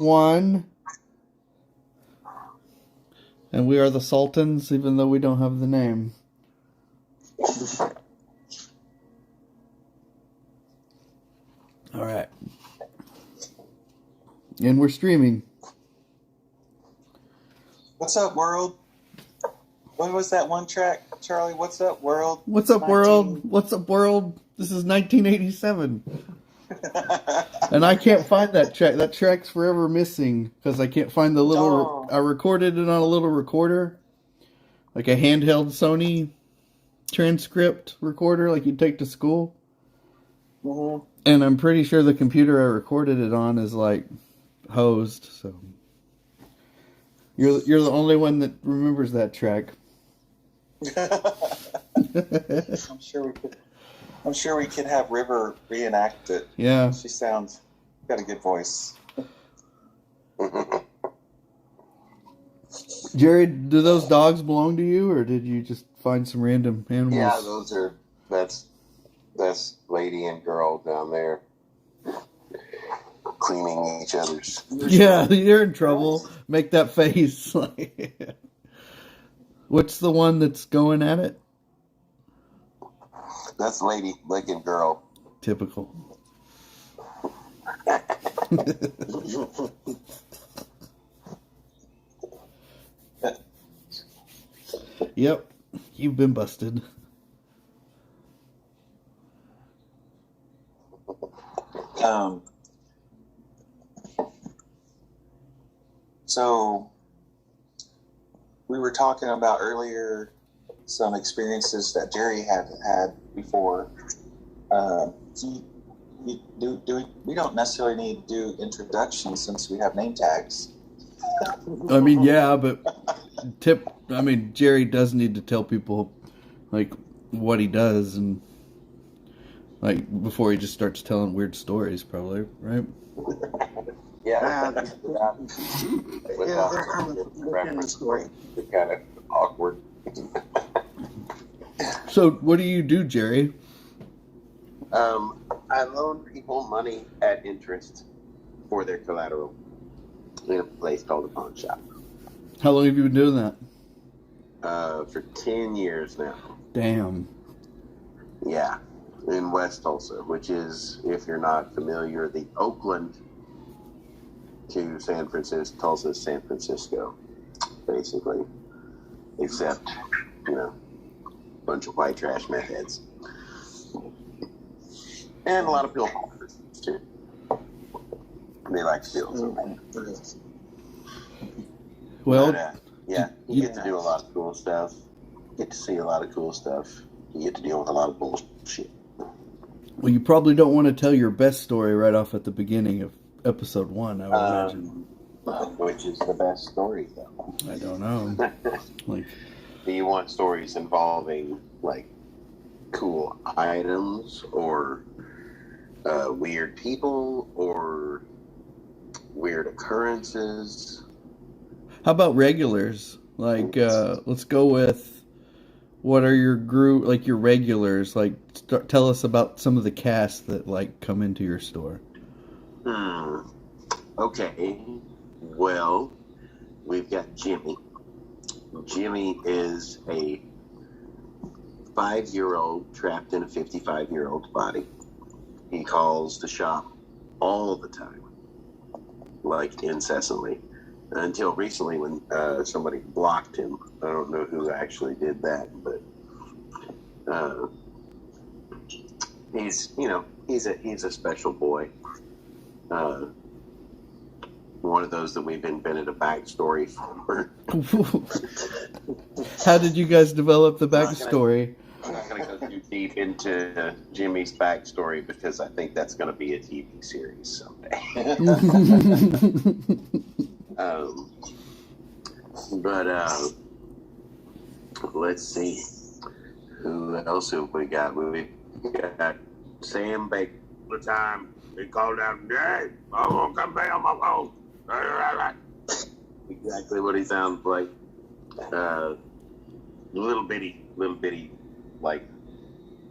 One, and we are the Sultans, even though we don't have the name. All right. And we're streaming. What's up, world? What was that one track, Charlie? What's up, world? What's up, world? What's up, world? This is 1987. And I can't find that track. That track's forever missing because I can't find the little... I recorded it on a little recorder. Like a handheld Sony transcript recorder like you'd take to school. Mm-hmm. And I'm pretty sure the computer I recorded it on is like hosed, so... You're the only one that remembers that track. I'm sure we could have River reenact it. Yeah. She sounds got a good voice. Jerry, do those dogs belong to you, or did you just find some random animals? Yeah, that's lady and girl down there cleaning each other's. Yeah, you're in trouble. Make that face. What's the one that's going at it? That's lady licking girl. Typical. Yep, you've been busted. So we were talking about earlier some experiences that Jerry had before. We don't necessarily need to do introductions since we have name tags. I mean, yeah, but Jerry does need to tell people like what he does and like before he just starts telling weird stories, probably, right? Yeah. Story. It's kind of awkward. So, what do you do, Jerry? I loan people money at interest for their collateral in a place called a pawn shop. How long have you been doing that? For 10 years now. Damn. Yeah, in West Tulsa, which is, if you're not familiar, the Oakland to San Francisco, Tulsa, San Francisco, basically, except, a bunch of white trash meth heads. And a lot of pill poppers, too. They like pills. Well, yeah, you get to do a lot of cool stuff. You get to see a lot of cool stuff. You get to deal with a lot of bullshit. Well, you probably don't want to tell your best story right off at the beginning of episode 1, I would imagine. Which is the best story, though? I don't know. Do you want stories involving, cool items or weird people or weird occurrences? How about regulars? Let's go with what are your group, your regulars? Tell us about some of the cast that come into your store. Okay. Well, we've got Jimmy. Jimmy is a 5-year-old trapped in a 55-year-old's body. He calls the shop all the time, incessantly, until recently when somebody blocked him. I don't know who actually did that, but he's a special boy. One of those that we've invented a backstory for. How did you guys develop the backstory? I'm not going to go too deep into Jimmy's backstory because I think that's going to be a TV series someday. Let's see. Who else have we got? We got Sam Baker. All the time he called out, "Hey, I'm gonna come pay on my phone." Exactly what he sounds like. Little bitty,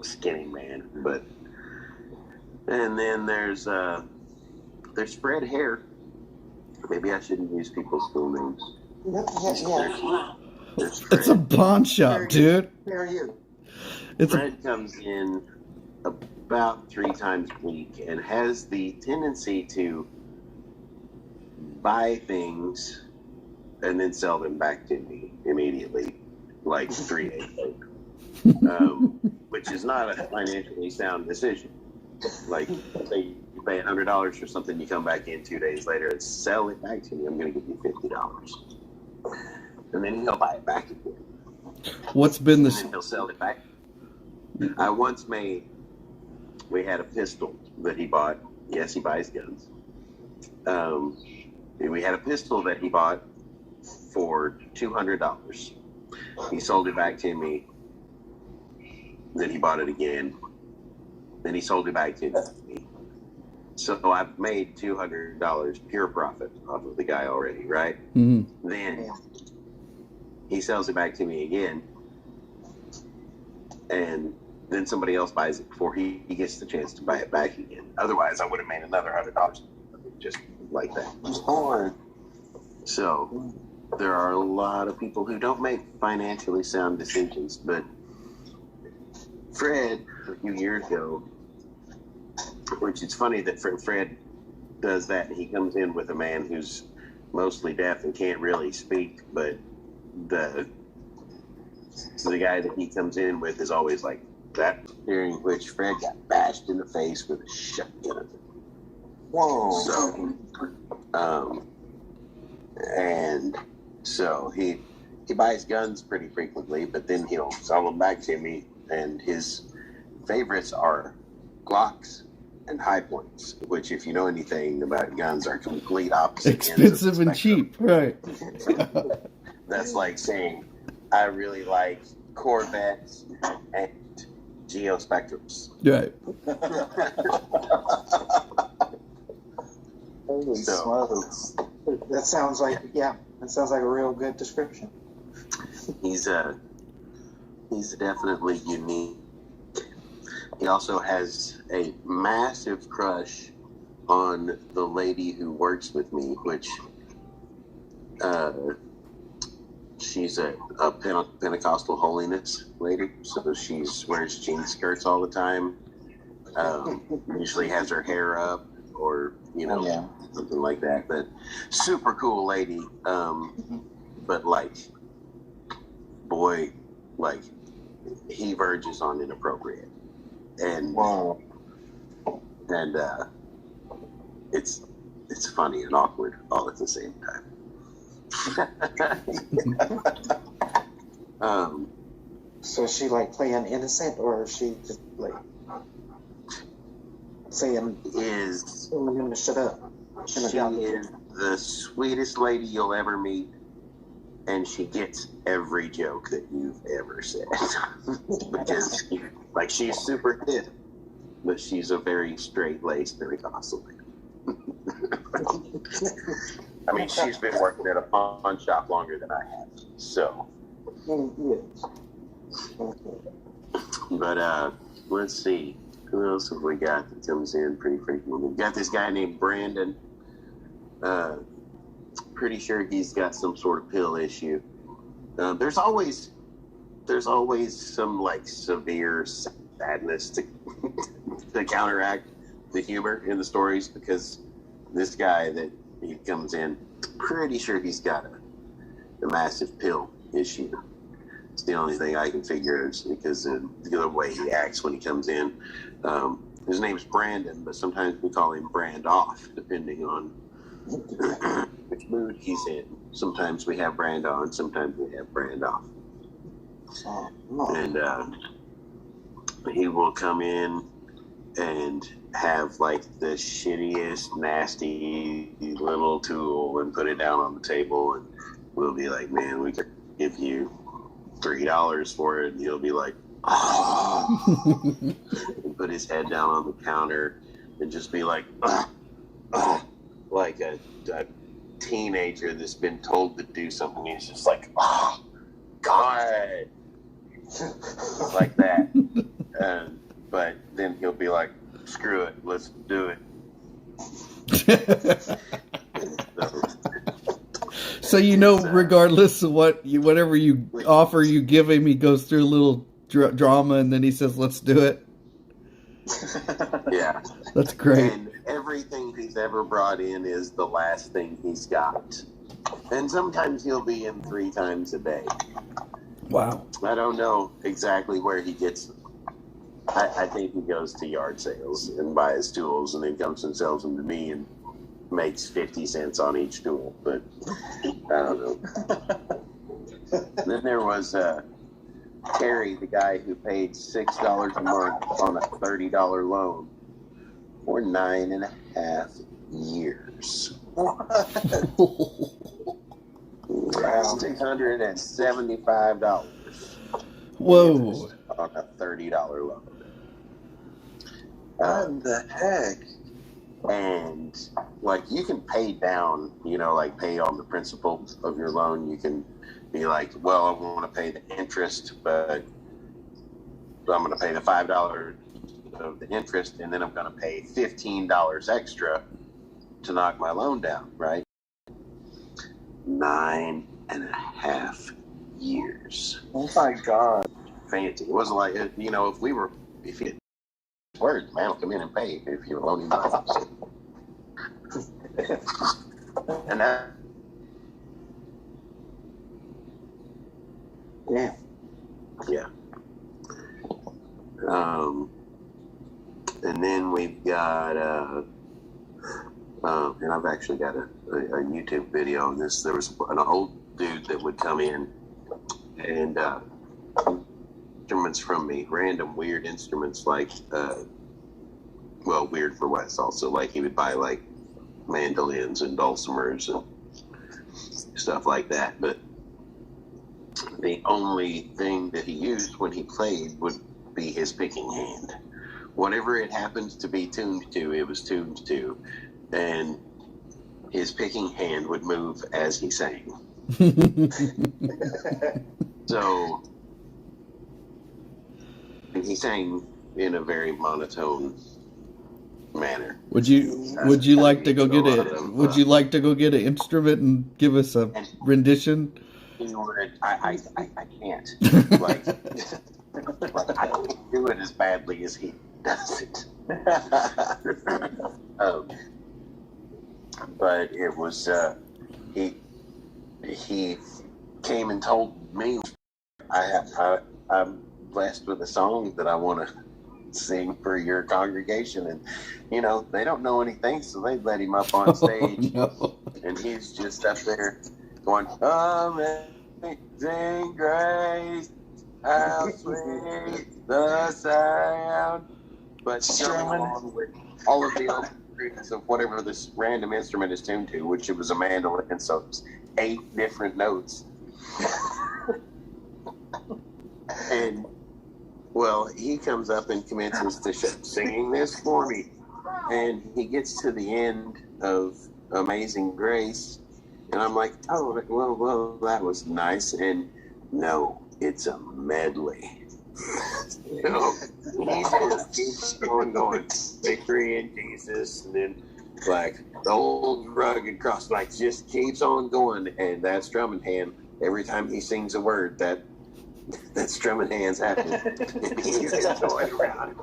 skinny man. And then there's Fred Hare, Maybe I shouldn't use people's school names. Yeah. There's It's a Fred. pawn shop, dude. Who are you? It's a, Fred comes in about 3 times a week and has the tendency to buy things and then sell them back to me immediately, like 3 days later, which is not a financially sound decision. Like, say you pay $100 for something, you come back in 2 days later and sell it back to me, I'm going to give you $50. And then he'll buy it back again. what's been And the then he'll sell it back. We had a pistol that he bought. Yes, he buys guns. We had a pistol that he bought for $200. He sold it back to me. Then he bought it again. Then he sold it back to me. So I've made $200 pure profit off of the guy already, right? Mm-hmm. Then he sells it back to me again. And then somebody else buys it before he gets the chance to buy it back again. Otherwise, I would have made another $100 just like that. So there are a lot of people who don't make financially sound decisions, but Fred, a few years ago, which it's funny that Fred does that, and he comes in with a man who's mostly deaf and can't really speak, but the guy that he comes in with is always like that, during which Fred got bashed in the face with a shotgun. Whoa. So he buys guns pretty frequently, but then he'll sell them back to me, and his favorites are Glocks and high points, which, if you know anything about guns, are complete opposite. Expensive and cheap, right? That's like saying, I really like Corvettes and Geospectrums. Right. Holy smokes. That sounds like a real good description. He's definitely unique. He also has a massive crush on the lady who works with me, which she's a Pentecostal holiness lady, so she wears jean skirts all the time. Usually has her hair up, or something like that. But super cool lady. But boy, he verges on inappropriate, and it's funny and awkward all at the same time. So is she like playing innocent, or is she just like saying telling him to shut up? She is the sweetest lady you'll ever meet, and she gets every joke that you've ever said. Because she's super hip, but she's a very straight-laced Pentecostal lady. I mean, she's been working at a pawn shop longer than I have, so. But let's see, who else have we got that comes in pretty frequently? We've got this guy named Brandon. Pretty sure he's got some sort of pill issue. There's always some severe sadness to to counteract the humor in the stories, because this guy that he comes in, pretty sure he's got a massive pill issue. It's the only thing I can figure out, because the way he acts when he comes in. His name's Brandon, but sometimes we call him Brand Off, depending on which mood he's in. Sometimes we have Brand On, sometimes we have Brand Off. And he will come in and have the shittiest, nasty little tool and put it down on the table, and we'll be like, man, we could give you $3 for it, and he'll be like, oh, and put his head down on the counter and just be like, like a teenager that's been told to do something. He's just like, oh, God, like that. But then he'll be like, screw it, let's do it. So regardless of whatever you offer, you give him, he goes through a little drama, and then he says, "Let's do it." Yeah. That's great. And everything he's ever brought in is the last thing he's got. And sometimes he'll be in 3 times a day. Wow. I don't know exactly where he gets them. I think he goes to yard sales and buys tools and then comes and sells them to me and makes 50 cents on each tool. But I don't know. Then there was Terry, the guy who paid $6 a month on a $30 loan for 9.5 years. $675. Whoa. On a $30 loan. What the heck? And like you can pay down, like pay on the principal of your loan. You can be like, well, I want to pay the interest, but I'm going to pay the $5 of the interest, and then I'm going to pay $15 extra to knock my loan down, right? 9.5 years. Oh my God. Fancy. It wasn't like, if he had words, the man will come in and pay if you're loaning money. And that. Yeah. Yeah. And then we've got, and I've actually got a YouTube video on this. There was an old dude that would come in and instruments from me, random weird instruments like, weird for Wes also. Like he would buy like mandolins and dulcimers and stuff like that. But the only thing that he used when he played would be his picking hand. Whatever it happened to be tuned to, it was tuned to. And his picking hand would move as he sang. So, and he sang in a very monotone manner. Would you like to go get it? Would you like to go get an instrument and give us a rendition? I can't. Like I can't do it as badly as he does it. But it was he came and told me I'm blessed with a song that I want to sing for your congregation, and they don't know anything, so they let him up on stage. Oh, no. And he's just up there going, "Amazing grace, how sweet the sound," but strumming along with all of the other strings of whatever this random instrument is tuned to, which it was a mandolin, so it was 8 different notes. And well, he comes up and commences to singing this for me, and he gets to the end of Amazing Grace, and I'm like, oh, well, that was nice. And no, it's a medley. He just keeps going, victory in Jesus, and then like the old rugged cross, like just keeps on going. And that strumming hand, every time he sings a word, that strumming hand's happening. And he's just going around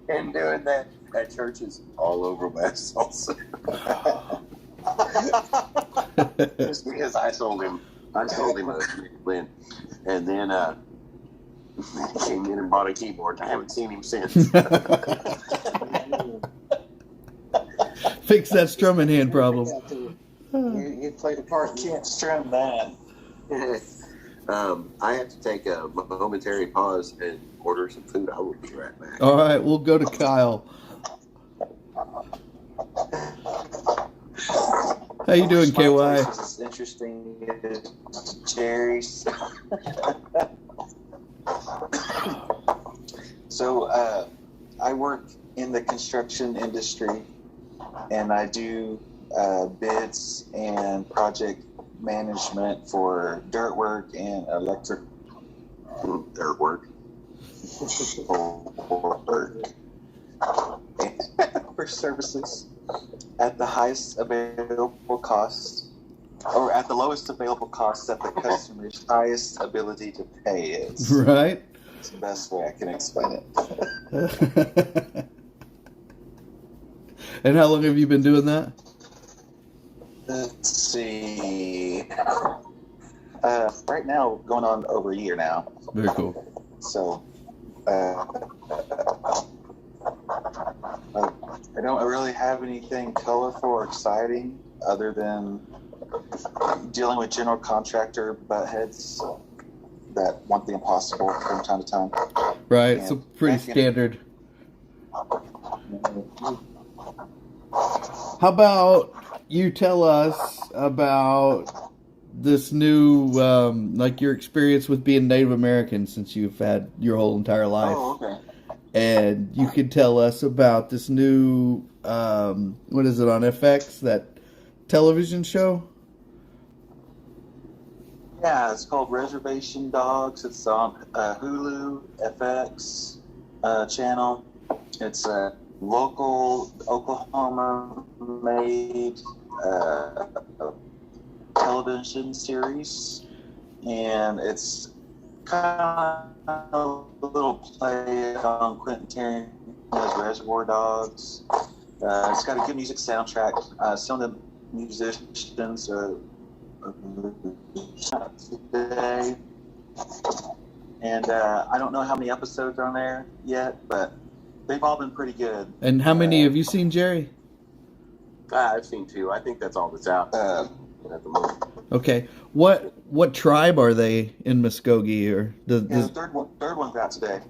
and doing that at churches all over West also. Just because I sold him a Lynn, and then he came in and bought a keyboard. I haven't seen him since. Fix that strumming hand problem. You played a part. Can't strum that. I have to take a momentary pause and order some food. I will be right back. All right, we'll go to Kyle. How you doing, KY? It's interesting as Jerry's. So I work in the construction industry, and I do bids and project management for dirt work and electric Dirt work. for services. at the highest available cost, or at the lowest available cost that the customer's highest ability to pay is. Right. It's the best way I can explain it. And how long have you been doing that? Let's see. Right now, going on over a year now. Very cool. So, I don't really have anything colorful or exciting other than dealing with general contractor butt heads that want the impossible from time to time. Right. And So pretty standard. How about you tell us about this new, like your experience with being Native American since you've had your whole entire life. Oh, okay. And you could tell us about this new, what is it on FX, that television show? Yeah, it's called Reservation Dogs. It's on Hulu, FX channel. It's a local Oklahoma-made television series, and it's kind of a little play on Quentin Tarantino's Reservoir Dogs. It's got a good music soundtrack. Some of the musicians are today, and I don't know how many episodes are on there yet, but they've all been pretty good. And how many have you seen, Jerry? I've seen 2. I think that's all that's out at the moment. Okay. What tribe are they in Muskogee? Or The third one's out today.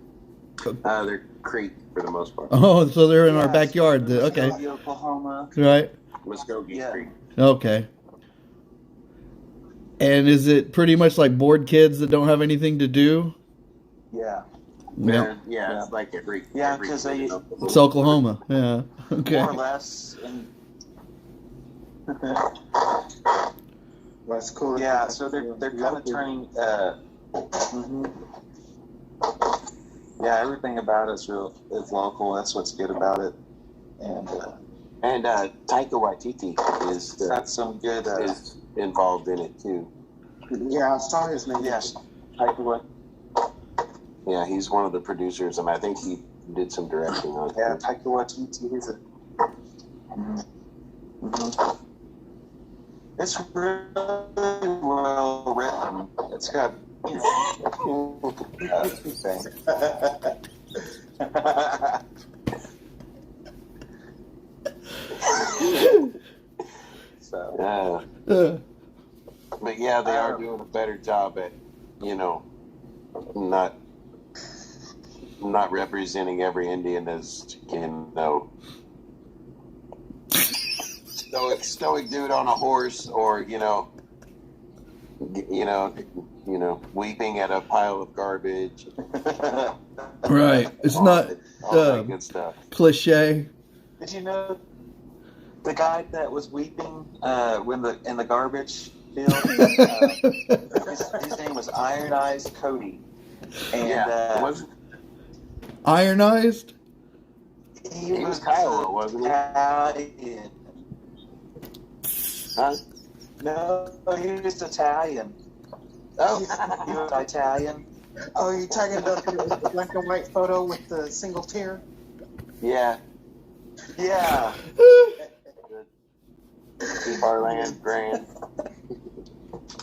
They're Creek for the most part. Oh, so they're in our backyard. Okay. Muskogee, Oklahoma. Right. Muskogee Yeah. Creek. Okay. And is it pretty much like bored kids that don't have anything to do? Yeah. Yeah, it's like every. Yeah, every 'cause kid they- in Oklahoma. It's Oklahoma. Yeah. Okay. More or less. And That's cool. yeah, so they're kind of turning. Mhm. Yeah, everything about it's local. That's what's good about it, and Taika Waititi is got some good. is involved in it too. Yeah, I saw his name. Yes, Taika Waititi. Yeah, he's one of the producers, and I think he did some directing on it. Yeah, Taika Waititi. He's a. Mhm. It's really well written. It's got. So. But yeah, they are doing a better job at, not representing every Indian as, stoic dude on a horse, or weeping at a pile of garbage. Right. It's not all that good stuff. cliche. Did you know the guy that was weeping in the garbage field? His name was Iron Eyes Cody, and wasn't Ironized? he was Kyle, wasn't he? Italian. Huh? No, he was Italian. Oh, He was Italian. Oh, you talking about the black and white photo with the single tear? yeah. Yeah. Keep our land grand.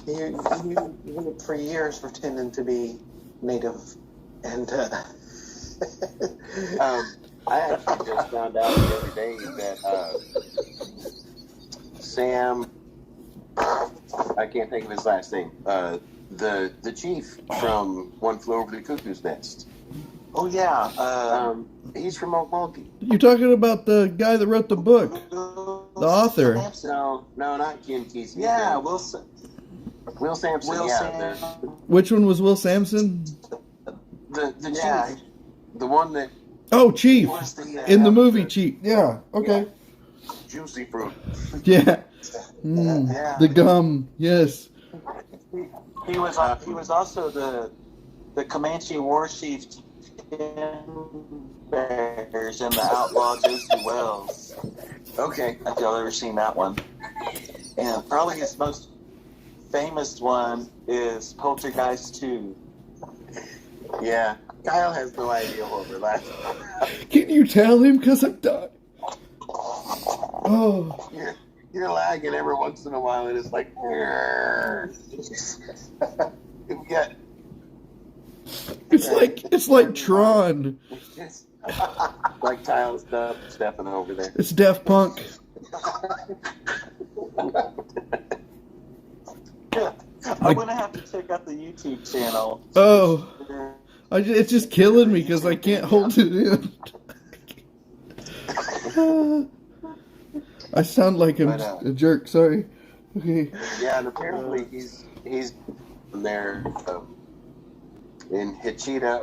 You for years pretending to be native, and I actually just found out the other day that Sam, I can't think of his last name, the chief from One Flew Over the Cuckoo's Nest. Oh yeah. He's from Okmulgee. You're talking about the guy that wrote the book, the author. No, not Jim Kesey. Yeah, Will Sampson. Yeah, Which one was Will Sampson? the Yeah. chief, the one that Oh, Chief. Was the, In the movie Chief. Yeah. Okay. juicy fruit. Yeah. Mm, Yeah. The gum. Yes. He was also the Comanche war chief Bears and the Outlaw J.C. Wells. Okay. If y'all ever seen that one. And probably his most famous one is Poltergeist 2. Yeah. Kyle has no idea what we're laughing about. Can you tell him? Because I'm done. Oh. You're lagging every once in a while, and it's like, we got. It's like Tron. It's like Kyle's stepping over there. It's Daft Punk. I'm going to have to check out the YouTube channel. Oh. It's just killing me because I can't hold it in. I sound like a jerk. Sorry. Okay. Yeah, and apparently he's there in Hichita.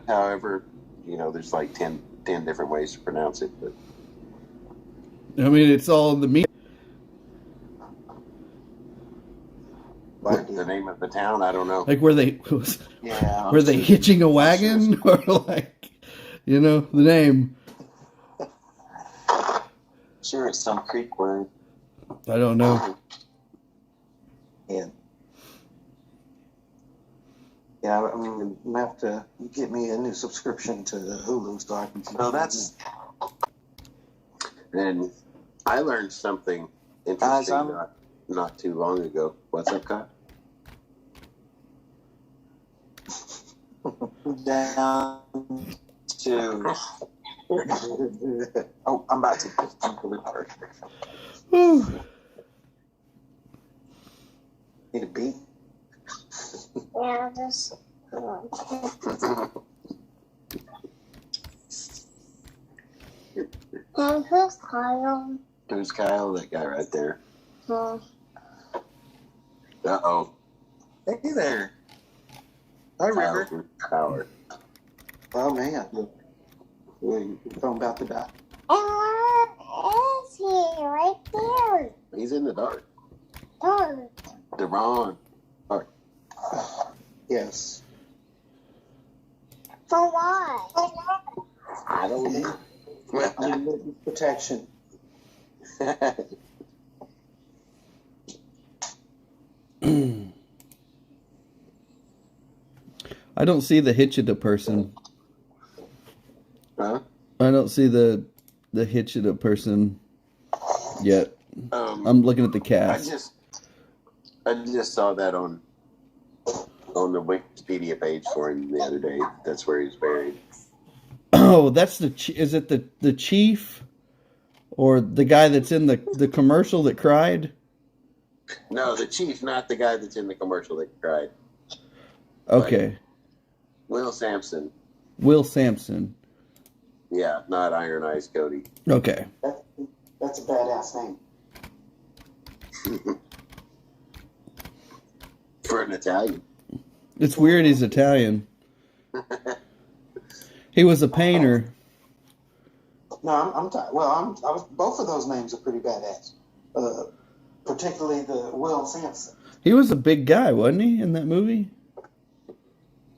However, there's like 10 different ways to pronounce it. But I mean, it's all in the meat. what the name of the town? I don't know. Like were they hitching a wagon or like, the name? Sure, it's some Creek word. I don't know. Yeah. Yeah, I'm going to have to get me a new subscription to Hulu so I can see. So that's... And I learned something interesting not too long ago. What's up, Kyle? Down to... Oh, I'm about to Need a beat? Yeah, just and who's Kyle? Who's Kyle? That guy right there. Hmm. Uh-oh. Hey there. Hi, River. Howard. Oh, man. Your phone about to die. And is he right there? He's in the dark. Dark. Deron. Yes. For what? I don't know. Unlimited protection. I don't see the Hitchita person. Huh? I don't see the Hitchita person yet. I'm looking at the cast. I just saw that on the Wikipedia page for him the other day. That's where he's buried. Oh, that's is it the chief or the guy that's in the commercial that cried? No, the chief, not the guy that's in the commercial that cried. Okay. Will Sampson. Will Sampson. Yeah, not Iron Eyes Cody. Okay. That's a badass name. For an Italian. It's weird he's Italian. He was a painter. No, both of those names are pretty badass. Particularly the Will Sampson. He was a big guy, wasn't he, in that movie?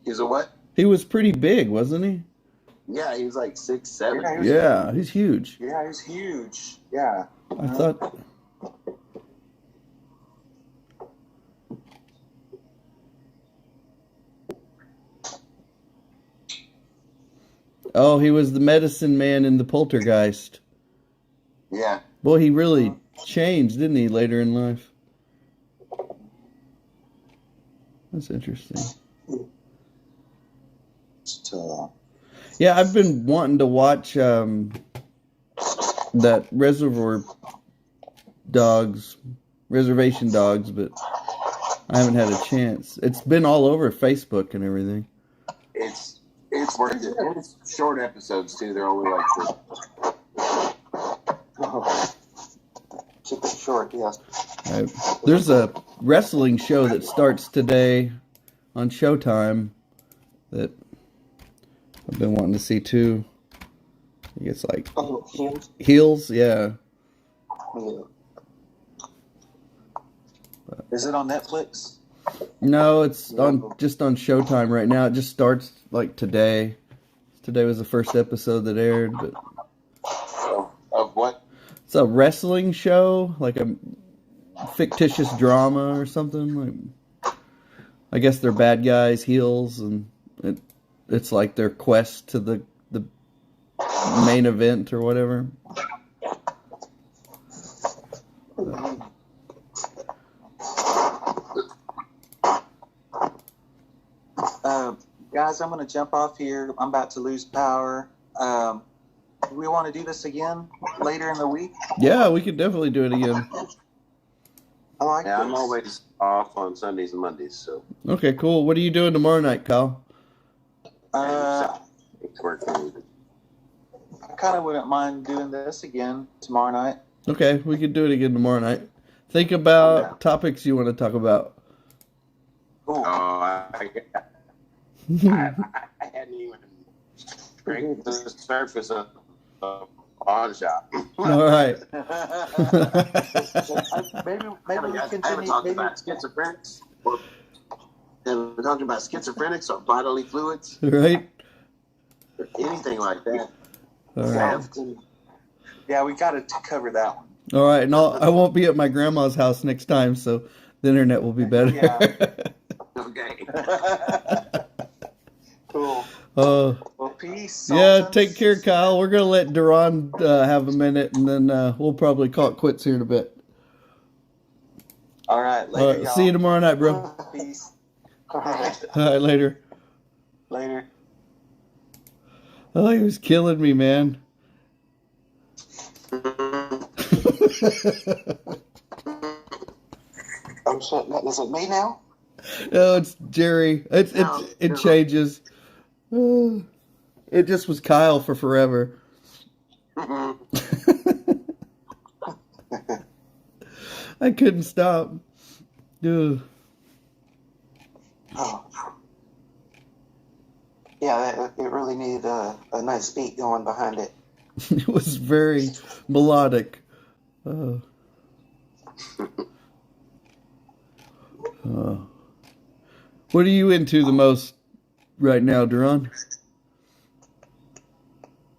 He's a what? He was pretty big, wasn't he? Yeah, he was like 6'7". Yeah, he's huge. Yeah, he's huge. Yeah. I thought... Oh, he was the medicine man in the Poltergeist. Yeah. Boy, he really changed, didn't he, later in life? That's interesting. Yeah, I've been wanting to watch that Reservation Dogs, but I haven't had a chance. It's been all over Facebook and everything. It's worth it. And it's short episodes too. They're only like Keep it short, yes. There's a wrestling show that starts today on Showtime that I've been wanting to see too. I think it's like Heels, yeah. Is it on Netflix? No, it's No. just on Showtime right now. It just starts like today. Today was the first episode that aired, but Of what? it's a wrestling show, like a fictitious drama or something. Like I guess they're bad guys, heels, and it's like their quest to the main event or whatever. Guys, I'm going to jump off here. I'm about to lose power. Do we want to do this again later in the week? Yeah, we could definitely do it again. I like Yeah, this. I'm always off on Sundays and Mondays, so Okay, cool. What are you doing tomorrow night, Kyle? it's working. I kind of wouldn't mind doing this again tomorrow night. Okay, we could do it again tomorrow night. Think about topics you want to talk about. Ooh. I hadn't even scraped the surface of pawn shop. All right. Maybe we I haven't continue. talked Maybe, about schizophrenics, and we're talking about schizophrenics or bodily fluids, Right? or anything like that. All right. yeah, we got to cover that one. All right, and I won't be at my grandma's house next time, so the internet will be better. Yeah. Okay. Cool. Oh, Well, peace. yeah, Sultans. take care, Kyle. We're going to let Duran have a minute, and then we'll probably call it quits here in a bit. All right. All Later, right, y'all. see you tomorrow night, bro. Peace. All right, later. Later. Oh, he was killing me, man. I'm sorry, is it me now? Oh, it's Jerry. It changes. It just was Kyle for forever. I couldn't stop. Ugh. Oh. Yeah, it really needed a nice beat going behind it. It was very melodic. Uh, what are you into the most right now, Duran?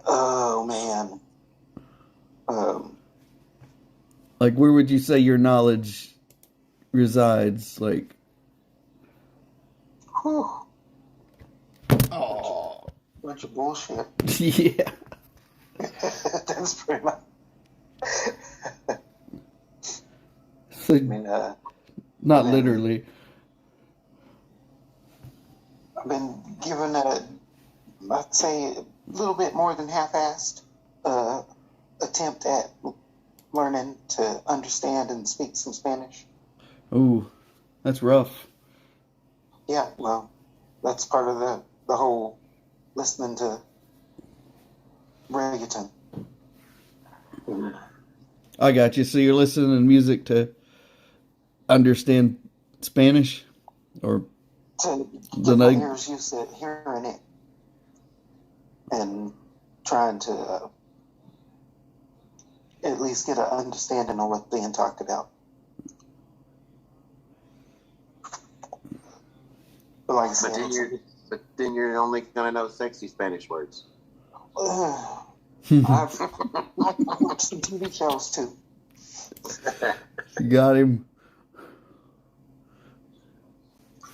Oh man. Like, where would you say your knowledge resides? Like, Whew, oh, bunch of bullshit. yeah. That's pretty much. So, I mean, not literally. I've been given I'd say, a little bit more than half-assed attempt at learning to understand and speak some Spanish. Ooh, that's rough. Yeah, well, that's part of the whole listening to reggaeton. I got you. So you're listening to music to understand Spanish, or To The get my neg- ears used to hearing it and trying to at least get an understanding of what's being talked about. But like I said, But then you're only gonna know sexy Spanish words. I've watched some TV shows too. got him.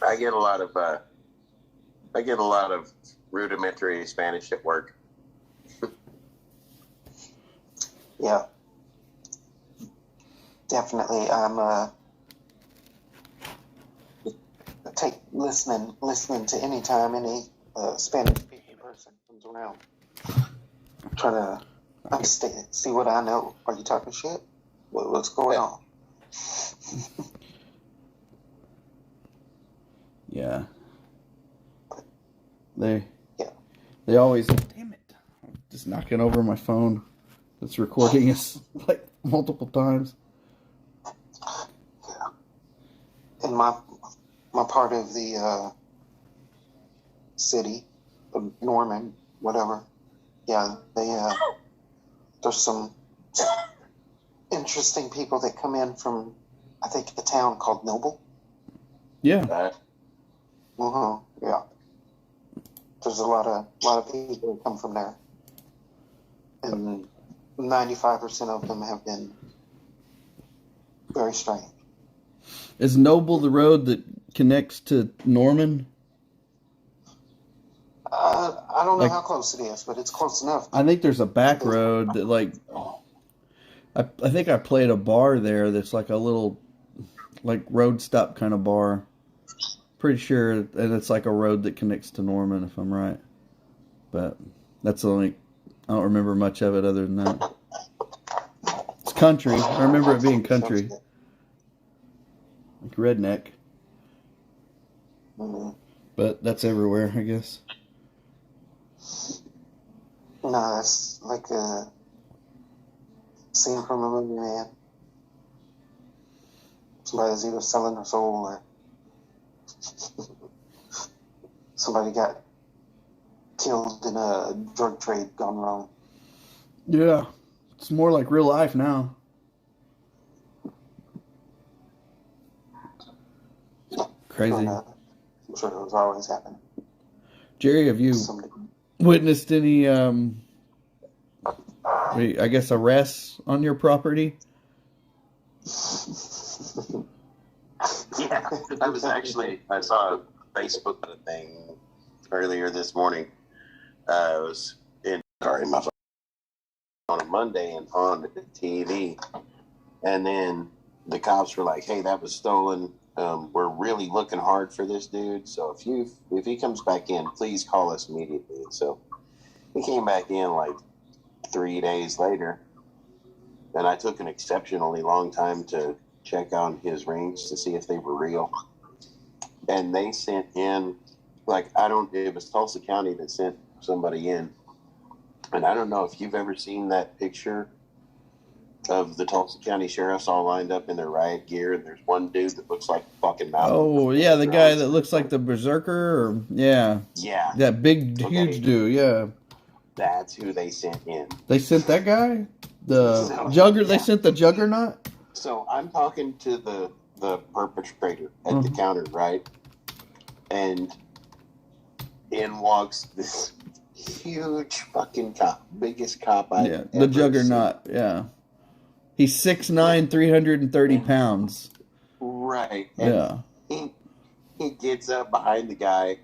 I get a lot of rudimentary Spanish at work. Yeah, definitely. I'm take listening to any time any Spanish speaking person comes around. Try to understand, see what I know. Are you talking shit? What's going on? Yeah. They Yeah. they always, damn it. I'm just knocking over my phone. That's recording us like multiple times. In my part of the city of Norman, whatever. Yeah, there's some interesting people that come in from, I think, a town called Noble. Yeah. Yeah. There's a lot of people that come from there, and 95% of them have been very strange. Is Noble the road that connects to Norman? I don't know Like- how close it is, but it's close enough. I think there's a back road that, like, I think I played a bar there that's like a little, like, road stop kind of bar. Pretty sure, and it's like a road that connects to Norman, if I'm right. But that's the only, I don't remember much of it other than that. It's country. I remember it being country. Like redneck. Mm-hmm. But that's everywhere, I guess. No, that's like a scene from a movie, man. Somebody's either selling their soul or somebody got killed in a drug trade gone wrong. Yeah. It's more like real life now. Crazy. I'm sure it was always happening. Jerry, have you witnessed any, I guess, arrests on your property? Yeah, I saw a Facebook thing earlier this morning. I was my phone on a Monday and on the TV, and then the cops were like, "Hey, that was stolen. We're really looking hard for this dude. So if he comes back in, please call us immediately." And so he came back in like 3 days later, and I took an exceptionally long time to check on his rings to see if they were real. And they sent in, it was Tulsa County that sent somebody in. And I don't know if you've ever seen that picture of the Tulsa County sheriffs all lined up in their riot gear, and there's one dude that looks like fucking mountain. Oh, yeah, the guy that looks like the berserker, or, yeah. Yeah. That big, huge dude, yeah. That's who they sent in. They sent that guy? They sent the Juggernaut? So I'm talking to the perpetrator at the counter, right? And in walks this huge fucking cop, biggest cop I've ever the Juggernaut, seen. yeah. He's 6'9", 330 pounds. Right. And yeah. He gets up behind the guy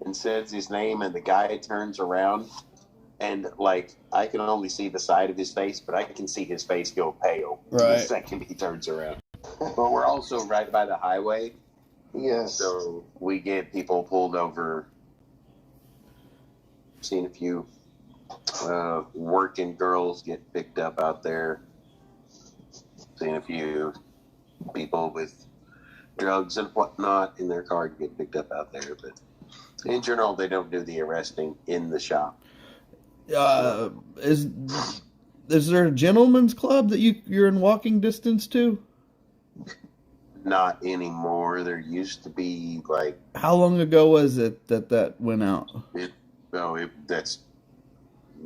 and says his name, and the guy turns around, and I can only see the side of his face, but I can see his face go pale the second he turns around. But we're also right by the highway. Yes. So we get people pulled over. Seen a few working girls get picked up out there. Seen a few people with drugs and whatnot in their car get picked up out there. But in general, they don't do the arresting in the shop. Is there a gentleman's club that you're in walking distance to? Not anymore. There used to be How long ago was it that went out? That's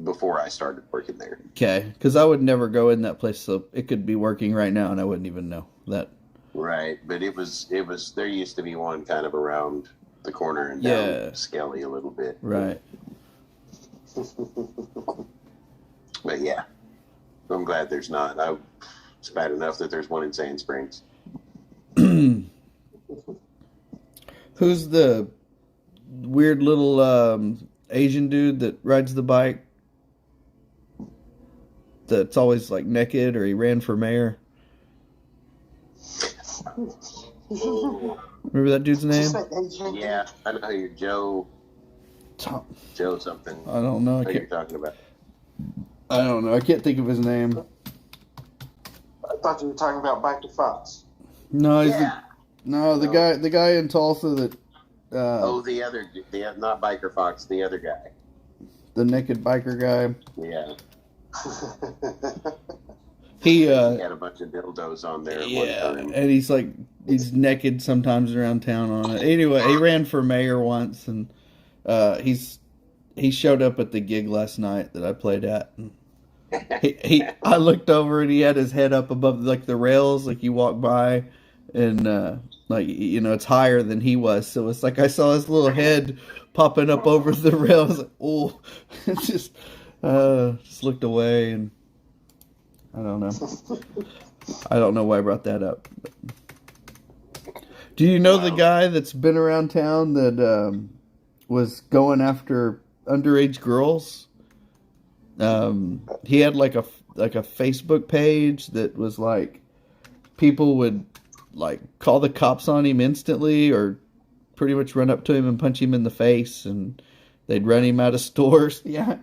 before I started working there. Okay, because I would never go in that place, so it could be working right now, and I wouldn't even know that. Right, but it was. There used to be one kind of around the corner and down Skelly a little bit. Right. But yeah, I'm glad there's not. It's bad enough that there's one in Sand Springs. Who's the weird little Asian dude that rides the bike? That's always naked, or he ran for mayor. Remember that dude's name? Yeah, I know you're Joe. Tom. Joe something. I don't know. What you're talking about? I don't know. I can't think of his name. I thought you were talking about Biker Fox. No, the guy in Tulsa that. Not Biker Fox, the other guy. The naked biker guy. Yeah. He had a bunch of dildos on there at one time. And he's naked sometimes around town on it. Anyway, he ran for mayor once, and he showed up at the gig last night that I played at. And I looked over, and he had his head up above the rails, you walk by, and like it's higher than he was. So it's like I saw his little head popping up over the rail. I was like, oh, just looked away, and I don't know. I don't know why I brought that up. Do you know the guy that's been around town that was going after underage girls? He had like a Facebook page that was like people would like call the cops on him instantly, or pretty much run up to him and punch him in the face, and they'd run him out of stores. Yeah,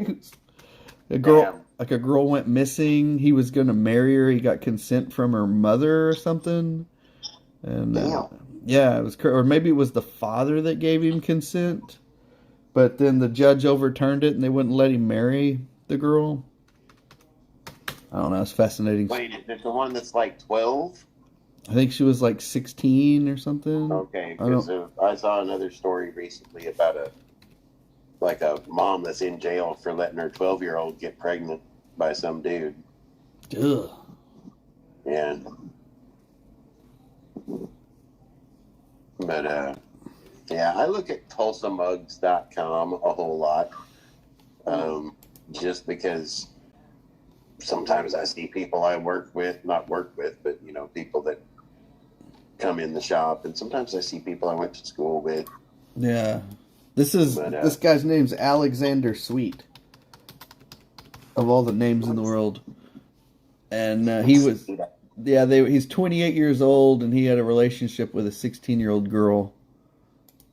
a girl went missing. He was gonna marry her. He got consent from her mother or something, and yeah, it was, or maybe it was the father that gave him consent, but then the judge overturned it and they wouldn't let him marry the girl. I don't know. It's fascinating. Wait, is it the one that's like 12? I think she was like 16 or something. Okay, because I saw another story recently about a mom that's in jail for letting her 12-year-old get pregnant by some dude. Ugh. Yeah, I look at TulsaMugs.com a whole lot, just because sometimes I see people I not work with, but people that come in the shop, and sometimes I see people I went to school with. Yeah, this guy's name's Alexander Sweet, of all the names in the world, and he's 28 years old, and he had a relationship with a 16-year-old girl.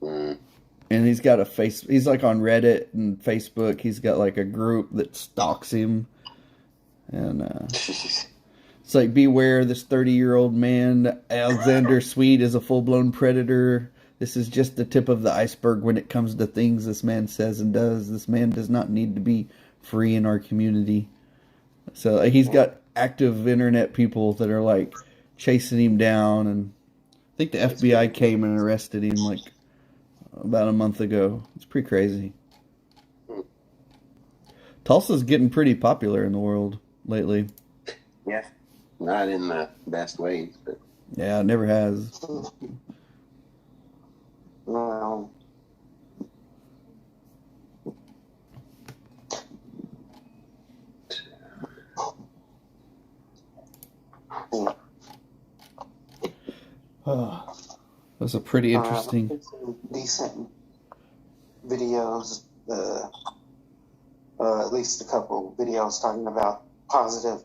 And he's got he's like on Reddit and Facebook. He's got like a group that stalks him. And it's like, beware this 30-year-old man. Alexander Sweet is a full-blown predator. This is just the tip of the iceberg when it comes to things this man says and does. This man does not need to be free in our community. So he's got active internet people that are like chasing him down. And I think the FBI came and arrested him like about a month ago. It's pretty crazy. Tulsa's getting pretty popular in the world lately. Yeah, not in the best ways, but yeah, it never has. Well, That's a pretty interesting. Decent videos. At least a couple videos talking about positive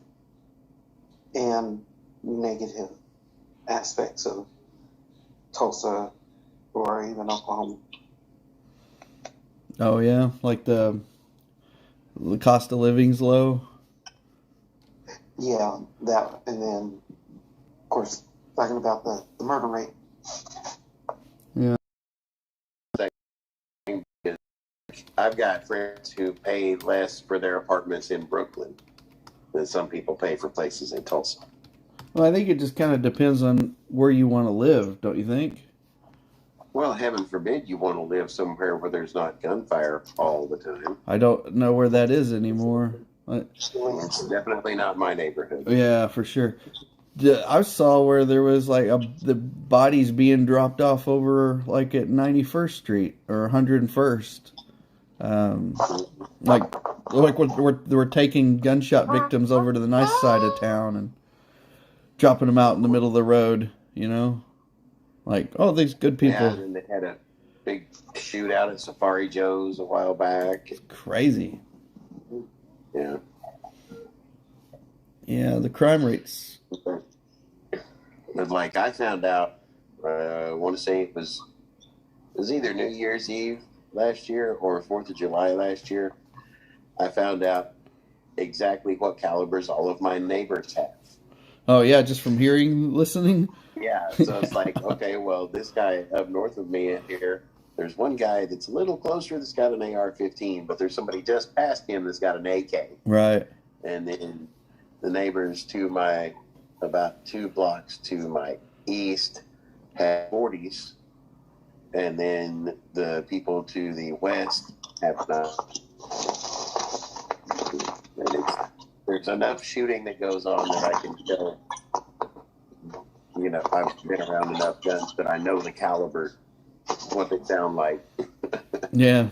and negative aspects of Tulsa or even Oklahoma. Oh yeah, like the cost of living's low. Yeah, that, and then of course talking about the murder rate. Yeah. I've got friends who pay less for their apartments in Brooklyn than some people pay for places in Tulsa. Well, I think it just kind of depends on where you want to live, don't you think? Well, heaven forbid you want to live somewhere where there's not gunfire all the time. I don't know where that is anymore. It's definitely not my neighborhood. Yeah, for sure. I saw where there was like the bodies being dropped off over like at 91st Street or 101st. Like we're taking gunshot victims over to the nice side of town and dropping them out in the middle of the road, Like, oh, these good people. Yeah, and they had a big shootout at Safari Joe's a while back. Crazy. Yeah. Yeah, the crime rates. But like I found out, I want to say it was either New Year's Eve last year or 4th of July last year. I found out exactly what calibers all of my neighbors have. Oh yeah, just from listening. Yeah, so it's like, okay, well, this guy up north of me here, there's one guy that's a little closer that's got an AR-15, but there's somebody just past him that's got an AK. Right. And then the neighbors about 2 blocks to my east have 40s, and then the people to the west have not. There's enough shooting that goes on that I can tell you know, I've been around enough guns that I know the caliber, what they sound like. Yeah.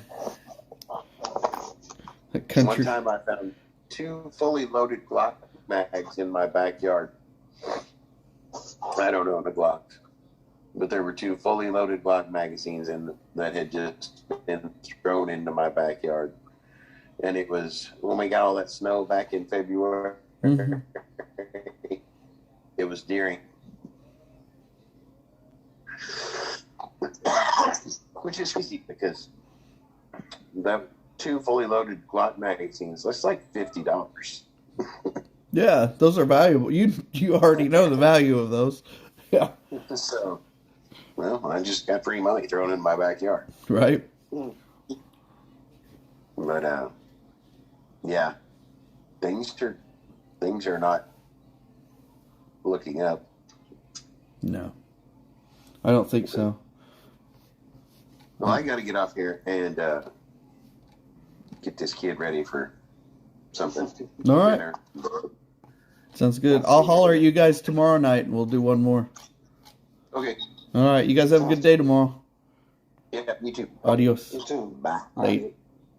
That One country. time I found 2 fully loaded Glock mags in my backyard. I don't own a Glock, but there were 2 fully loaded Glock magazines that had just been thrown into my backyard. And it was when we got all that snow back in February. Mhm. It was during, which is crazy because that 2 fully loaded Glock magazines, that's like $50. Yeah, those are valuable. You already know the value of those. Yeah. So, well, I just got free money thrown in my backyard. Right? But yeah, things are not looking up. No. I don't think so. Well, I got to get off here and get this kid ready for something. All right. Dinner. Sounds good. I'll holler at you guys tomorrow night and we'll do one more. Okay. All right. You guys have a good day tomorrow. Yeah, me too. Adios. You too. Bye. Late.